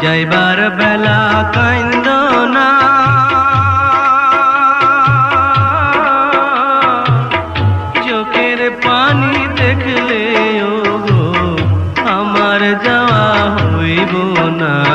যাইবার বেলা কান্দ না, চোখের পানি দেখলে ও গো আমার যাওয়া হইব না।